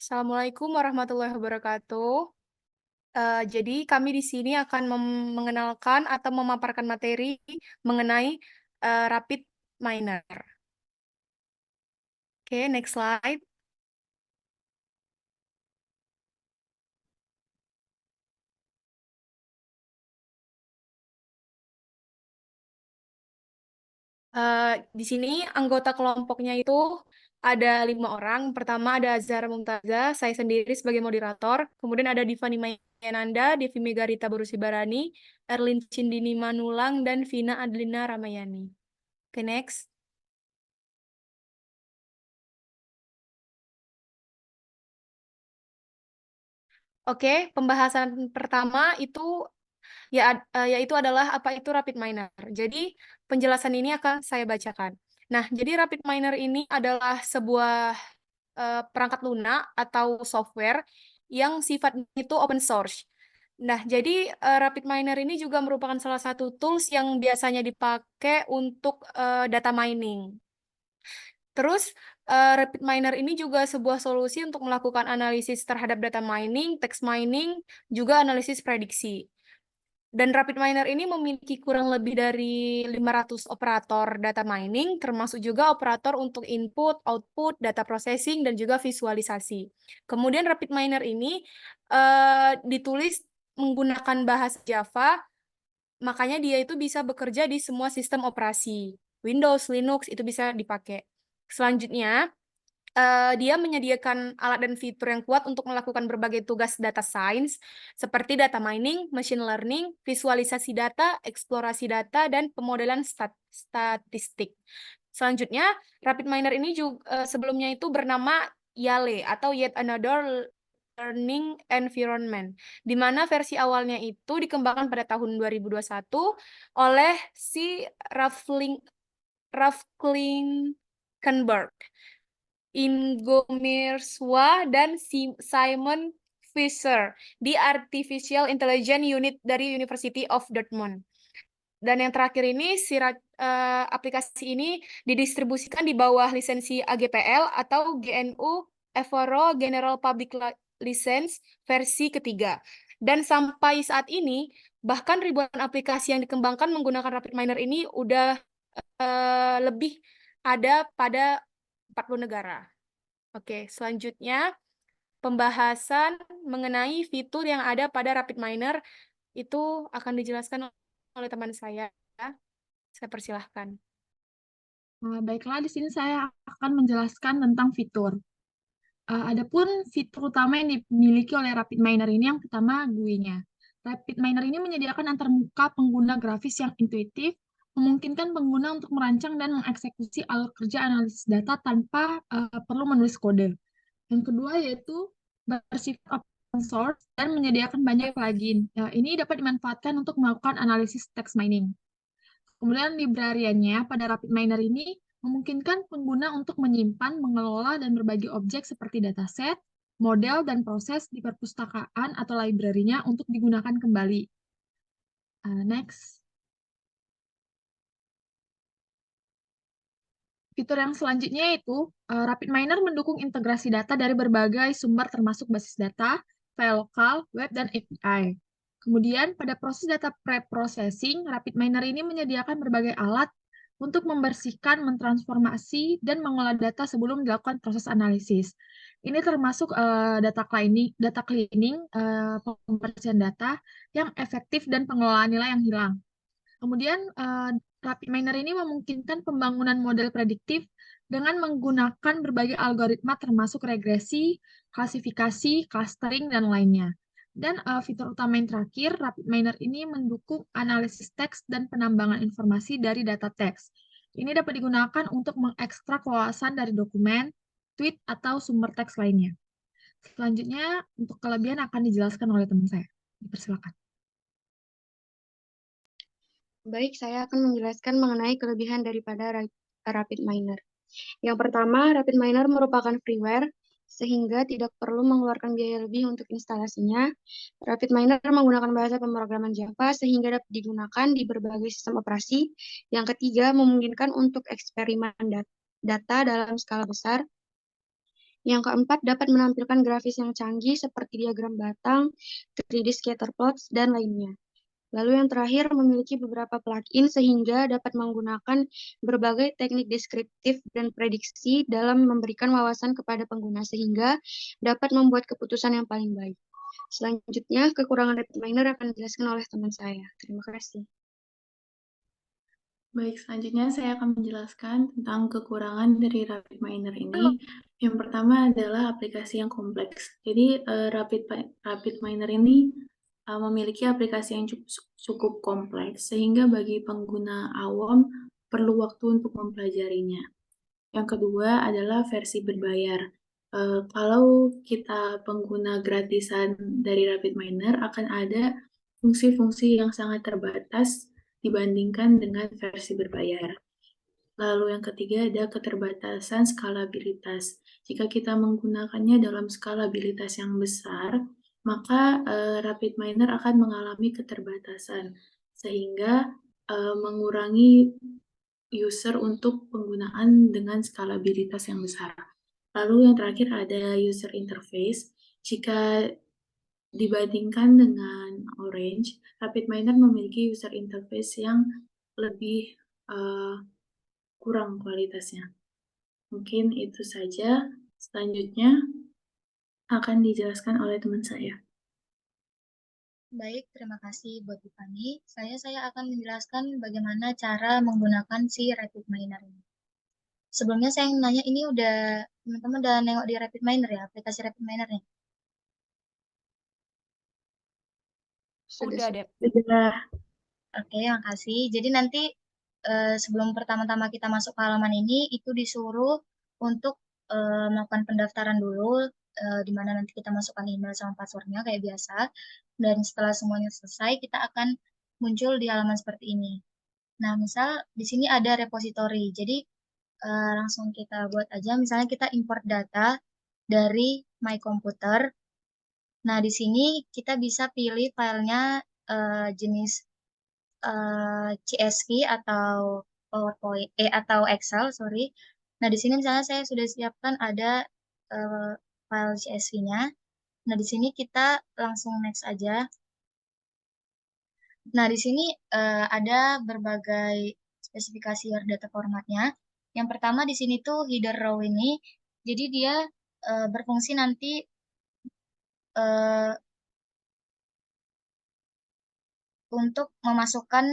Assalamualaikum warahmatullahi wabarakatuh. Jadi kami di sini akan mengenalkan atau memaparkan materi mengenai rapid minor. Oke, next slide. Di sini anggota kelompoknya itu ada 5 orang. Pertama ada Zahra Mumtazah, saya sendiri sebagai moderator. Kemudian ada Divani Mayananda, Devi Megarita Barusibarani, Erlin Cindini Manulang, dan Vina Adlina Ramayani. Oke, next. Oke, pembahasan pertama itu yaitu adalah apa itu rapid minor. Jadi, penjelasan ini akan saya bacakan. Nah, jadi rapid minor ini adalah sebuah perangkat lunak atau software yang sifatnya itu open source. Nah, jadi rapid minor ini juga merupakan salah satu tools yang biasanya dipakai untuk data mining. Terus, rapid miner ini juga sebuah solusi untuk melakukan analisis terhadap data mining, text mining, juga analisis prediksi. Dan rapid miner ini memiliki kurang lebih dari 500 operator data mining, termasuk juga operator untuk input, output, data processing, dan juga visualisasi. Kemudian rapid miner ini ditulis menggunakan bahasa Java, makanya dia itu bisa bekerja di semua sistem operasi. Windows, Linux, itu bisa dipakai. Selanjutnya, dia menyediakan alat dan fitur yang kuat untuk melakukan berbagai tugas data science seperti data mining, machine learning, visualisasi data, eksplorasi data, dan pemodelan statistik. Selanjutnya, rapid miner ini juga sebelumnya itu bernama YALE atau Yet Another Learning Environment, di mana versi awalnya itu dikembangkan pada tahun 2021 oleh si Ralph Klinkenberg, Ingo Mirswa, dan Simon Fisher di Artificial Intelligence Unit dari University of Dortmund. Dan yang terakhir ini, aplikasi ini didistribusikan di bawah lisensi AGPL atau GNU Evoro General Public License versi ketiga. Dan sampai saat ini, bahkan ribuan aplikasi yang dikembangkan menggunakan rapid miner ini udah lebih ada pada 40 negara. Oke, selanjutnya pembahasan mengenai fitur yang ada pada rapid miner itu akan dijelaskan oleh teman saya. Saya persilahkan. Baiklah, di sini saya akan menjelaskan tentang fitur. Adapun fitur utama yang dimiliki oleh Rapid Miner ini yang pertama GUI-nya. Rapid Miner ini menyediakan antarmuka pengguna grafis yang intuitif, memungkinkan pengguna untuk merancang dan mengeksekusi alur kerja analisis data tanpa perlu menulis kode. Yang kedua yaitu bersifat open source dan menyediakan banyak plugin. Ini dapat dimanfaatkan untuk melakukan analisis text mining. Kemudian librariannya pada Rapid Miner ini memungkinkan pengguna untuk menyimpan, mengelola, dan berbagi objek seperti dataset, model, dan proses di perpustakaan atau library-nya untuk digunakan kembali. Next. Fitur yang selanjutnya yaitu Rapid Miner mendukung integrasi data dari berbagai sumber termasuk basis data, file lokal, web, dan API. Kemudian, pada proses data pre-processing, Rapid Miner ini menyediakan berbagai alat untuk membersihkan, mentransformasi, dan mengolah data sebelum dilakukan proses analisis. Ini termasuk data cleaning, pembersihan data yang efektif, dan pengelolaan nilai yang hilang. Kemudian, Rapid Miner ini memungkinkan pembangunan model prediktif dengan menggunakan berbagai algoritma termasuk regresi, klasifikasi, clustering, dan lainnya. Dan fitur utama yang terakhir, Rapid Miner ini mendukung analisis teks dan penambangan informasi dari data teks. Ini dapat digunakan untuk mengekstrak wawasan dari dokumen, tweet, atau sumber teks lainnya. Selanjutnya, untuk kelebihan akan dijelaskan oleh teman saya. Dipersilakan. Baik, saya akan menjelaskan mengenai kelebihan daripada Rapid Miner. Yang pertama, Rapid Miner merupakan freeware, sehingga tidak perlu mengeluarkan biaya lebih untuk instalasinya. Rapid Miner menggunakan bahasa pemrograman Java, sehingga dapat digunakan di berbagai sistem operasi. Yang ketiga, memungkinkan untuk eksperimen data dalam skala besar. Yang keempat, dapat menampilkan grafis yang canggih seperti diagram batang, 3D scatter plots, dan lainnya. Lalu yang terakhir, memiliki beberapa plugin sehingga dapat menggunakan berbagai teknik deskriptif dan prediksi dalam memberikan wawasan kepada pengguna sehingga dapat membuat keputusan yang paling baik. Selanjutnya, kekurangan RapidMiner akan dijelaskan oleh teman saya. Terima kasih. Baik, selanjutnya saya akan menjelaskan tentang kekurangan dari RapidMiner ini. Yang pertama adalah aplikasi yang kompleks. Jadi, RapidMiner ini memiliki aplikasi yang cukup kompleks, sehingga bagi pengguna awam perlu waktu untuk mempelajarinya. Yang kedua adalah versi berbayar. Kalau kita pengguna gratisan dari RapidMiner, akan ada fungsi-fungsi yang sangat terbatas dibandingkan dengan versi berbayar. Lalu yang ketiga ada keterbatasan skalabilitas. Jika kita menggunakannya dalam skalabilitas yang besar, maka RapidMiner akan mengalami keterbatasan, sehingga mengurangi user untuk penggunaan dengan skalabilitas yang besar. Lalu yang terakhir ada user interface. Jika dibandingkan dengan Orange, RapidMiner memiliki user interface yang lebih kurang kualitasnya. Mungkin itu saja. Selanjutnya akan dijelaskan oleh teman saya. Baik, terima kasih buat Tiffany. Saya akan menjelaskan bagaimana cara menggunakan si RapidMiner ini. Sebelumnya saya ingin nanya, ini teman-teman udah nengok di RapidMiner ya, aplikasi RapidMiner nih? Udah, Dep. Sudah. Oke, makasih. Jadi nanti sebelum pertama-tama kita masuk ke halaman ini, itu disuruh untuk melakukan pendaftaran dulu, di mana nanti kita masukkan email sama passwordnya kayak biasa. Dan setelah semuanya selesai, kita akan muncul di halaman seperti ini. Nah, misal di sini ada repository. Jadi langsung kita buat aja. Misalnya kita import data dari My Computer. Nah, di sini kita bisa pilih filenya jenis CSV atau PowerPoint atau Excel, sorry. Nah, di sini misalnya saya sudah siapkan ada file CSV-nya. Nah, di sini kita langsung next aja. Nah, di sini ada berbagai spesifikasi data formatnya. Yang pertama di sini tuh header row ini, jadi dia berfungsi nanti untuk memasukkan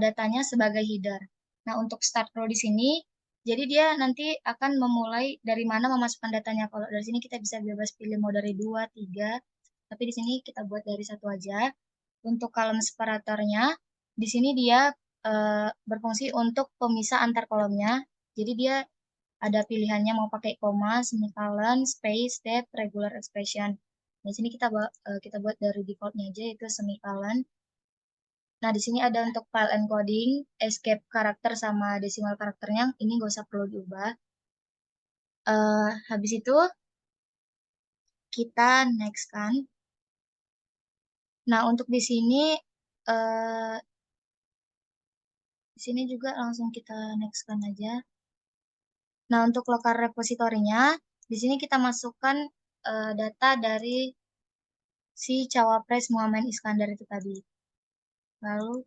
datanya sebagai header. Nah, untuk start row di sini, jadi dia nanti akan memulai dari mana memasukkan datanya. Kalau dari sini kita bisa bebas pilih mau dari 2, 3, tapi di sini kita buat dari 1 aja. Untuk kolom separatornya, di sini dia berfungsi untuk pemisah antar kolomnya. Jadi dia ada pilihannya mau pakai koma, semicolon, space, depth, regular expression. Di sini kita buat dari defaultnya aja itu semicolon. Nah, di sini ada untuk file encoding, escape karakter sama decimal karakternya, ini nggak usah perlu diubah. Habis itu, kita next kan. Nah, untuk di sini juga langsung kita next kan aja. Nah, untuk lokal repositorinya, di sini kita masukkan data dari si Cawapres Muhammad Iskandar itu tadi. Lalu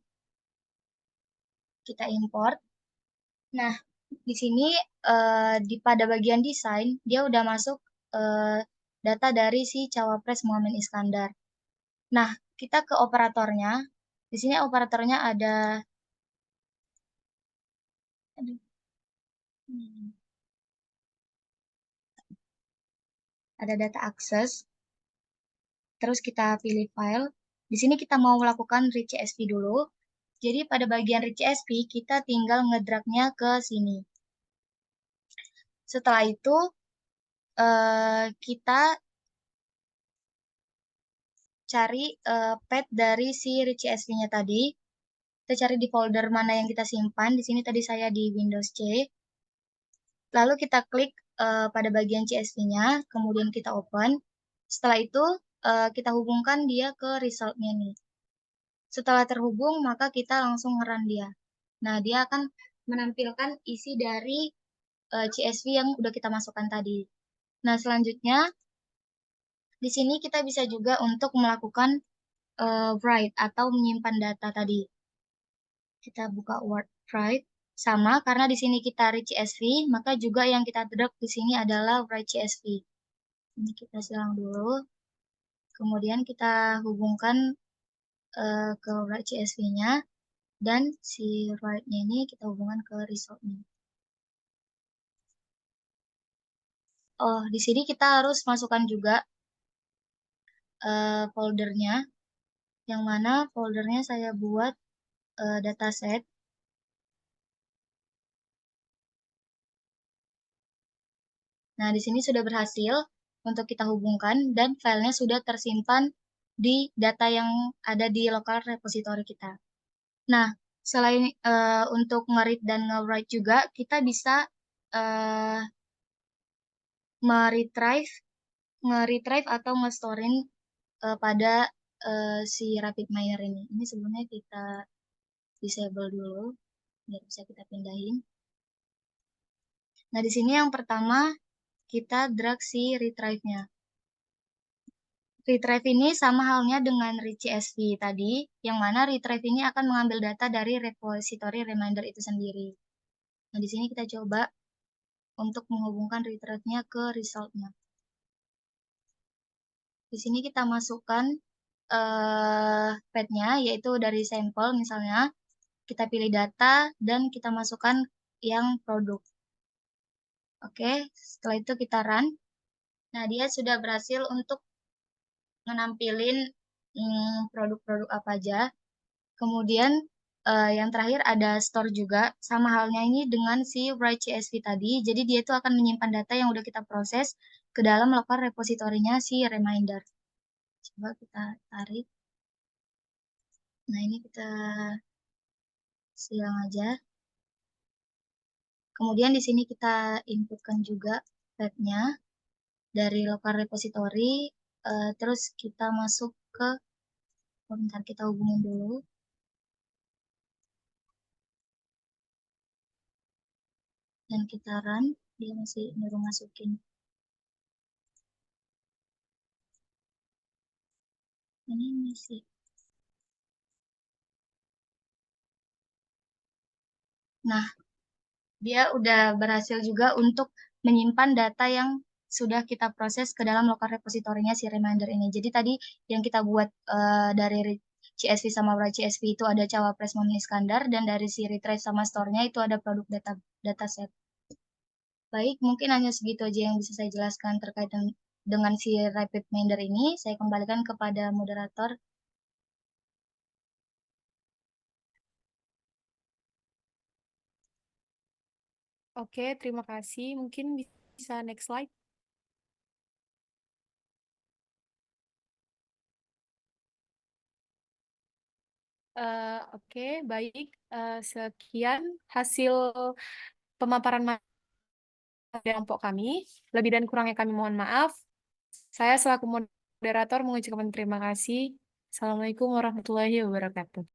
kita import. Nah, di sini pada bagian desain dia udah masuk data dari si Cawapres Muhammad Iskandar. Nah, kita ke operatornya. Di sini operatornya ada data akses. Terus kita pilih file. Di sini kita mau melakukan read CSV dulu. Jadi pada bagian read CSV kita tinggal ngedragnya ke sini. Setelah itu kita cari path dari si read CSV-nya tadi. Kita cari di folder mana yang kita simpan. Di sini tadi saya di Windows C. Lalu kita klik pada bagian CSV-nya, kemudian kita open. Setelah itu kita hubungkan dia ke result-nya nih. Setelah terhubung, maka kita langsung nge-run dia. Nah, dia akan menampilkan isi dari CSV yang udah kita masukkan tadi. Nah, selanjutnya di sini kita bisa juga untuk melakukan write atau menyimpan data tadi. Kita buka Word write sama karena di sini kita read CSV, maka juga yang kita drag di sini adalah write CSV. Ini kita silang dulu. Kemudian kita hubungkan ke write CSV-nya dan si write-nya ini kita hubungkan ke result-nya. Oh, di sini kita harus masukkan juga foldernya, yang mana foldernya saya buat dataset. Nah, di sini sudah berhasil untuk kita hubungkan dan filenya sudah tersimpan di data yang ada di local repository kita. Nah, selain untuk nge-read dan nge-write juga, kita bisa nge-retrieve atau nge-storing pada si RapidMiner ini. Ini sebelumnya kita disable dulu, biar bisa kita pindahin. Nah, di sini yang pertama, kita drag si retrieve-nya. Retrieve ini sama halnya dengan read CSV tadi, yang mana retrieve ini akan mengambil data dari repository reminder itu sendiri. Nah, di sini kita coba untuk menghubungkan retrieve-nya ke result-nya. Di sini kita masukkan path-nya, yaitu dari sampel misalnya. Kita pilih data dan kita masukkan yang produk. Oke, setelah itu kita run. Nah, dia sudah berhasil untuk menampilin produk-produk apa aja. Kemudian yang terakhir ada store juga, sama halnya ini dengan si write CSV tadi. Jadi dia itu akan menyimpan data yang udah kita proses ke dalam local repositorinya si reminder. Coba kita tarik. Nah, ini kita silang aja. Kemudian di sini kita inputkan juga path-nya dari local repository. Terus kita masuk ke, bentar kita hubungin dulu. Dan kita run, dia masih nyuruh masukin. Ini masih. Nah, dia udah berhasil juga untuk menyimpan data yang sudah kita proses ke dalam local repositorinya si reminder ini. Jadi tadi yang kita buat dari CSV sama write CSV itu ada Cawapres Muhammad Iskandar, dan dari si retrieve sama store-nya itu ada produk dataset. Baik, mungkin hanya segitu aja yang bisa saya jelaskan terkait dengan si RapidMiner ini. Saya kembalikan kepada moderator. Oke, terima kasih. Mungkin bisa next slide. Oke, baik. Sekian hasil pemaparan kelompok kami. Lebih dan kurangnya kami mohon maaf. Saya selaku moderator mengucapkan terima kasih. Assalamualaikum warahmatullahi wabarakatuh.